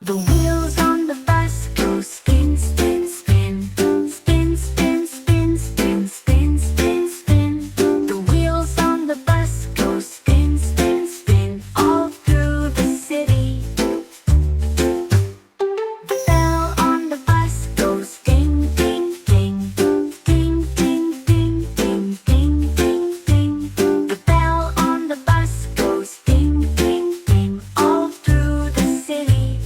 The wheels on the bus go spin, spin, spin. Spin, spin, spin, spin, spin, spin, spin. The wheels on the bus go spin, spin, spin all through the city. The bell on the bus goes ding, ding, ding. Ding, ding, ding, ding, ding, ding, ding. The bell on the bus goes ding, ding, ding all through the city.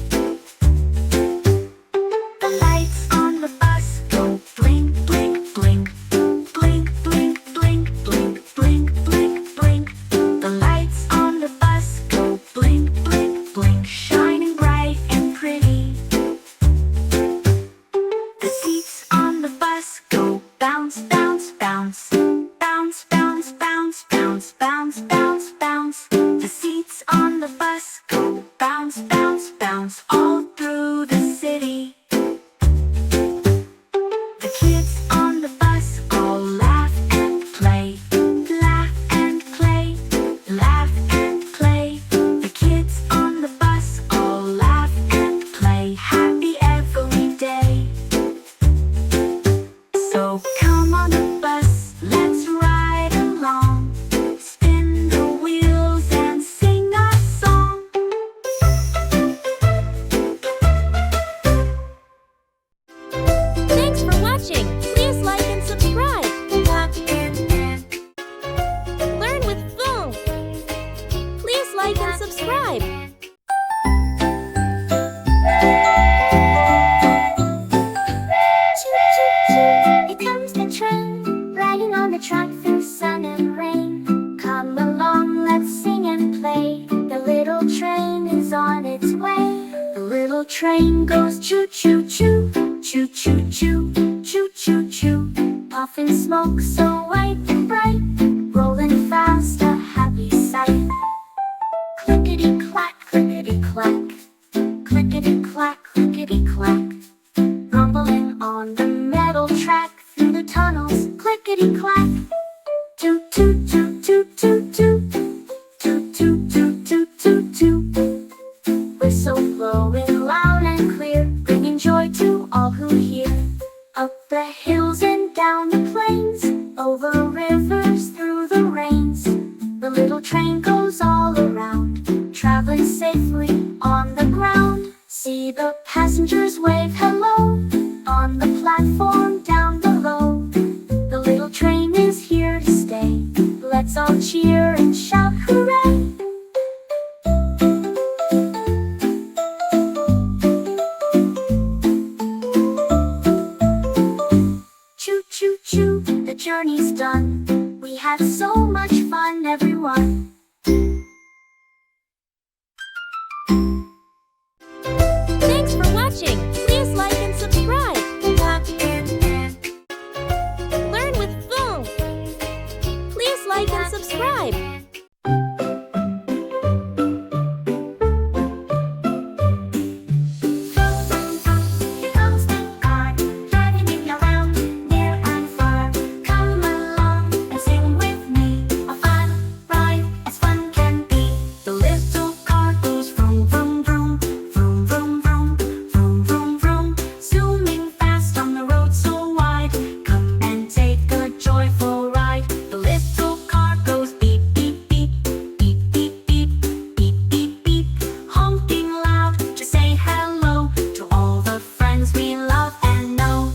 The lights on the bus go blink, blink, blink. Blink, blink, blink, blink, blink, blink, blink. The lights on the bus go blink, blink, blink, shining bright and pretty. The seats on the bus go bounce, bounce, bounce. Bounce, bounce, bounce, bounce, bounce, bounce, bounce. The seats on the bus go bounce, bounce, bounce all through the city. The kids on the bus all laugh and play. Laugh and play. Laugh and play. The kids on the bus all laugh and play. Happy every day. So come on the bus, let's ride along. Spin the wheels and sing a song. Thanks for watching. Please like and subscribe. Learn with Phone. Please like and subscribe. Choo choo choo, here comes the train, riding on the track through sun and rain. Come along, let's sing and play. The little train is on its way. The little train goes choo choo choo, choo choo choo, choo choo choo. Puffing smoke so white and bright, rolling fast, a happy sight. Clickety clack, clickety clack, clickety clack, clickety clack. Rumbling on the metal track through the tunnels, clickety clack. Toot toot toot toot toot toot. Toot toot toot toot toot toot. Whistle blowing loud and clear, bringing joy to all who hear. Up the hills and down the plains, over rivers through the rains. The little train goes all around, traveling safely on the ground. See the passengers wave hello on the platform down below. The little train is here to stay. Let's all cheer and shout hooray! Choo choo choo, the journey's done. We had so much fun, everyone. Thanks for watching. Please like and subscribe. Learn with Phone. Please like and subscribe. Here comes the car, driving you around near and far. Come along and sing with me, a fun ride as fun can be. The little car goes vroom vroom vroom, vroom vroom vroom, vroom vroom vroom, zooming fast on the road so wide. Come and take a joyful ride. The little car goes beep beep beep, beep beep beep, beep beep beep, honking loud to say hello to all the friends we love and know.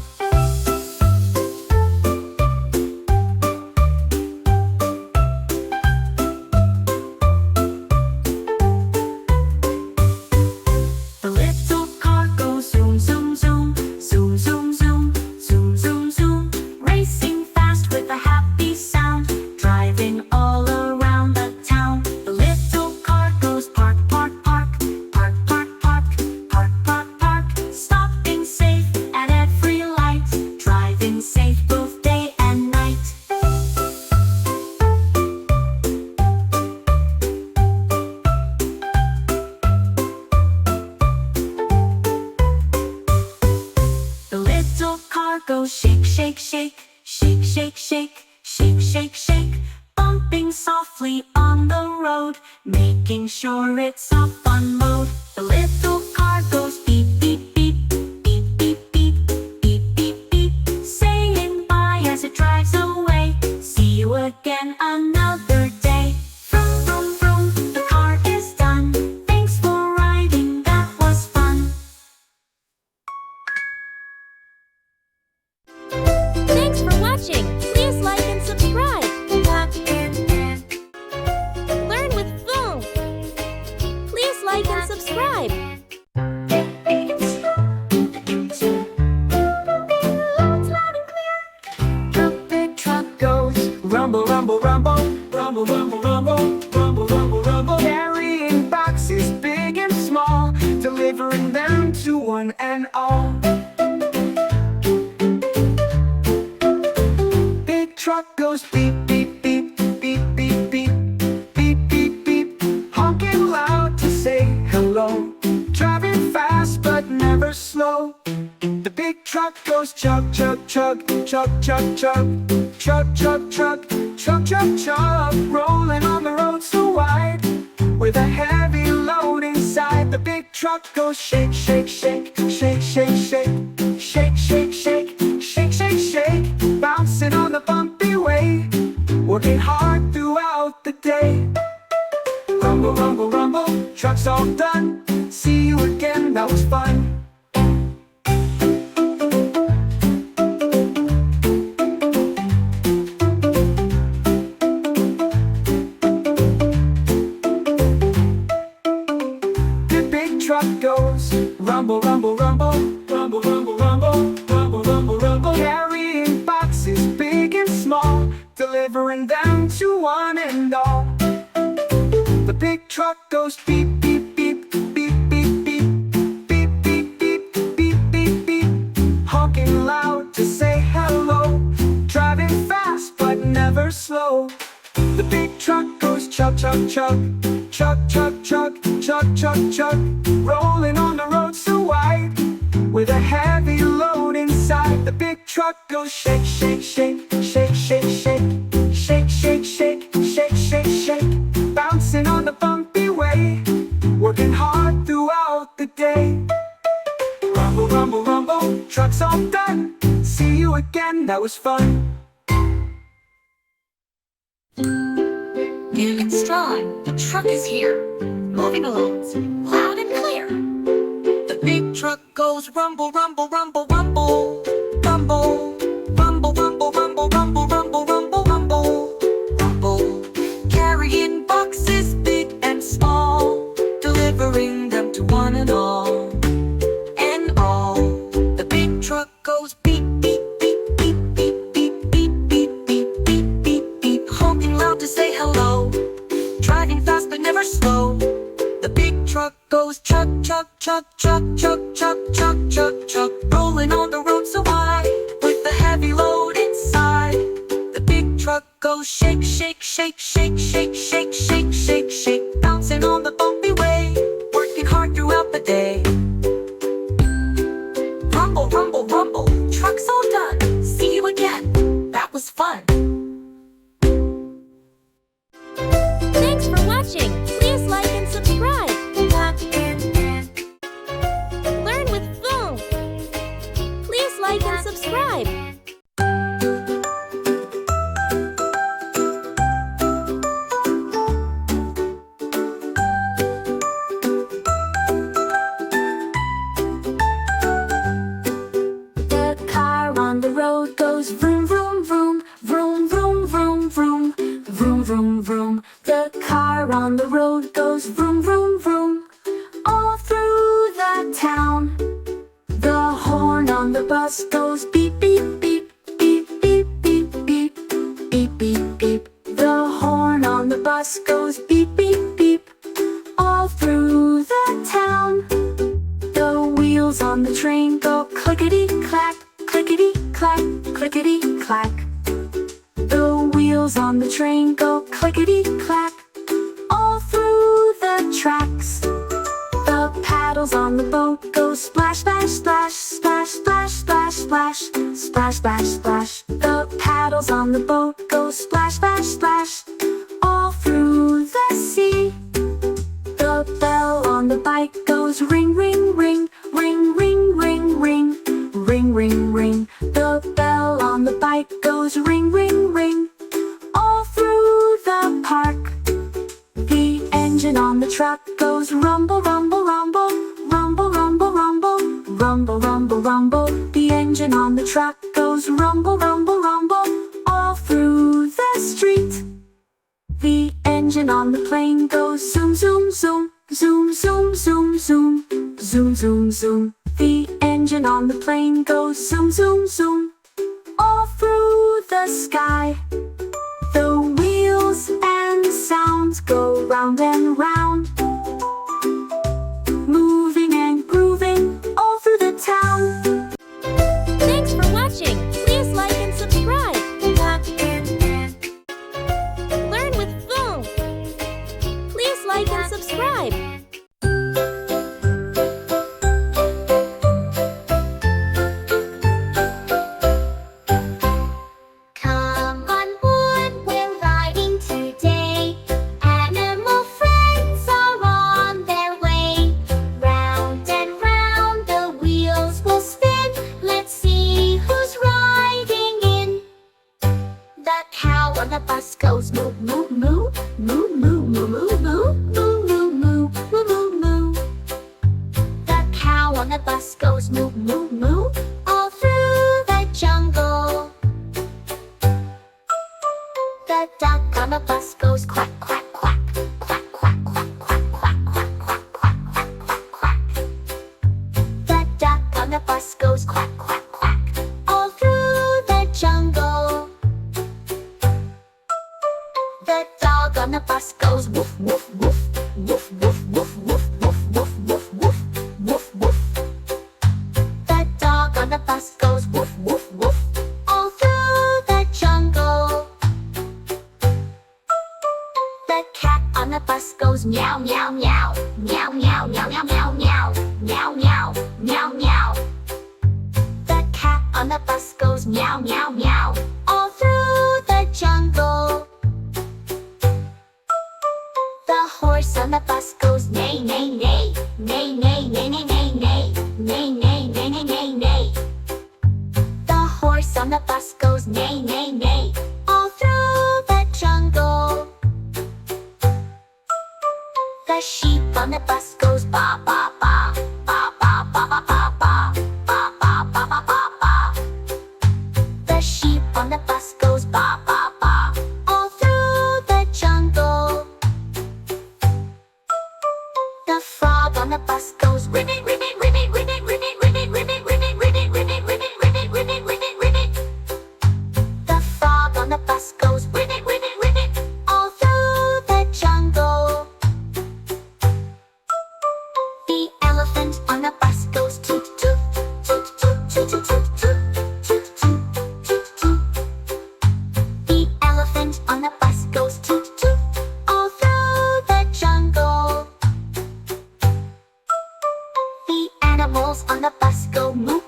The little car goes zoom zoom zoom, zoom zoom zoom, zoom zoom zoom, racing fast with a happy sound, driving all around the town. The little car goes park park park, park park park, park park park, stopping safe at every light, driving safe both day and night. The little car goes shake, shake, shake, shake, shake, shake, shake, shake, shake, bumping softly on the road, making sure it's a fun mode. The little car goes subscribe. The big truck goes rumble, rumble, rumble, rumble, rumble, rumble, rumble, rumble, rumble, carrying boxes big and small, delivering them to one and all. Big truck goes beep, beep, beep, beep, beep, beep, beep, beep, beep, honking loud to say hello, driving fast but never slow. The big truck goes chug, chug, chug, chug, chug, chug, chug, chug, chug, chug, chug, chug, rolling on the road so wide, with a heavy load inside. The big truck goes shake, shake, shake, shake, shake, shake, shake, shake, shake, shake, shake, shake, bouncing on the bumpy way, working hard throughout the day. Rumble, rumble, rumble, truck's all done. See you again, that was fun. Truck goes rumble, rumble, rumble, rumble, rumble, rumble, rumble, rumble, rumble, carrying boxes big and small, delivering them to one and all. The big truck goes beep, beep, beep, beep, beep, beep, beep, beep, beep, beep, beep, beep, honking loud to say hello, driving fast but never slow. The big truck goes chug, chug, chug, chug, chug, chug, chug, chug, chug, rolling on the road so wide, with a heavy load inside. The big truck goes shake, shake, shake, shake, shake, shake, shake, shake, shake, shake, shake, shake, bouncing on the bumpy way, working hard throughout the day. Rumble, rumble, rumble, truck's all done. See you again, that was fun. Feeling strong, the truck is here, moving along, loud and clear. The big truck goes rumble, rumble, rumble, rumble, rumble, rumble, rumble, rumble, rumble, rumble, rumble, rumble, rumble, carrying boxes big and small, delivering them to one and all, and all. The big truck goes beep, beep, beep, beep, beep, beep, beep, beep, beep, beep, beep, beep, honking loud to say hello, driving fast but never slow. The big truck goes chug, chug, chug, chug, chug, chug, chug, chug, chug, rolling on the road so wide, with a heavy load inside. The big truck goes shake, shake, shake, shake, shake, shake, shake, shake, shake, bouncing on the bumpy way, working hard throughout the day. Rumble, rumble, rumble, truck's all done. See you again. That was fun. Thanks for watching. Please like and subscribe. Learn with Phone. Please like and subscribe. The car on the road goes vroom, vroom, vroom, vroom, vroom, vroom, vroom, vroom, vroom, vroom. The car on the road goes vroom, vroom, vroom, all through the town. The horn on the bus goes beep, beep, beep, beep, beep, beep, beep, beep, beep, beep. The horn on the bus goes beep, beep, beep, all through the town. The wheels on the train go clickety clack, clickety clack, clickety clack. The wheels on the train go clickety clack, all through the tracks. The paddles on the boat go splash, splash, splash, splash, splash, splash, splash, splash, splash, splash. The paddles on the boat go splash, splash, splash, all through the sea. The bell on the bike goes ring, ring, ring, ring, ring, ring, ring, ring, ring, ring. The bell on the bike goes ring, ring, ring, all through the park. The engine on the truck goes rumble, rumble, rumble, rumble, rumble, rumble, rumble, rumble, rumble. The engine on the truck goes rumble, rumble, rumble, all through the street. The engine on the plane goes zoom, zoom, zoom, Zoom, zoom, zoom, zoom, zoom, zoom, zoom. The engine on the plane goes zoom, zoom, zoom, all through the sky. The wheels and sounds go round and round, moving and grooving all through the town. Thanks for watching. Please like and subscribe. Learn with Phone. Please like and subscribe. Come on board, we're riding today. Animal friends are on their way. Round and round the wheels will spin. Let's see who's riding in. The cow on the bus goes moo, moo, moo, moo, moo, moo, moo, moo, moo, moo, moo, moo, moo, moo. The cow on the bus goes moo, moo, moo, all through the jungle. The duck on the bus goes quack, quack, quack, quack, quack, quack, quack, quack, quack, quack, quack, quack, quack, quack. The duck on the bus goes quack, quack, quack, all through the jungle. The dog on the bus goes woof, woof, woof, woof, woof, woof, woof, woof, woof, woof, woof, woof, woof. The dog on the bus goes woof, woof, woof, all through the jungle. The cat on the bus goes meow, meow, meow, meow, meow, meow, meow, meow, meow, meow, meow, meow, meow. The cat on the bus goes meow, meow, meow, all through the jungle. The horse on the bus goes neigh, neigh, neigh, neigh, neigh, neigh, neigh, neigh, neigh, neigh, neigh, neigh, neigh, neigh, neigh. The horse on the bus goes neigh, neigh, neigh, all through the jungle. The sheep on the bus goes ba, ba, ba, ba, ba, ba, ba, ba, ba, ba, ba, ba, ba, ba, ba. The sheep on the bus goes ba, ba, ba, all through the jungle. The frog on the bus goes ribbit, ribbit, ribbit, ribbit, ribbit, ribbit, ribbit, ribbit, ribbit, ribbit, ribbit, ribbit, ribbit, ribbit, ribbit. The frog on the bus goes ribbit, ribbit, ribbit, all through the jungle. The elephant on the bus goes toot, toot, toot, toot, toot, toot, toot, toot, toot, toot, toot, toot. The elephant on the bus goes toot, toot, all through the jungle. The animals on the bus go moo,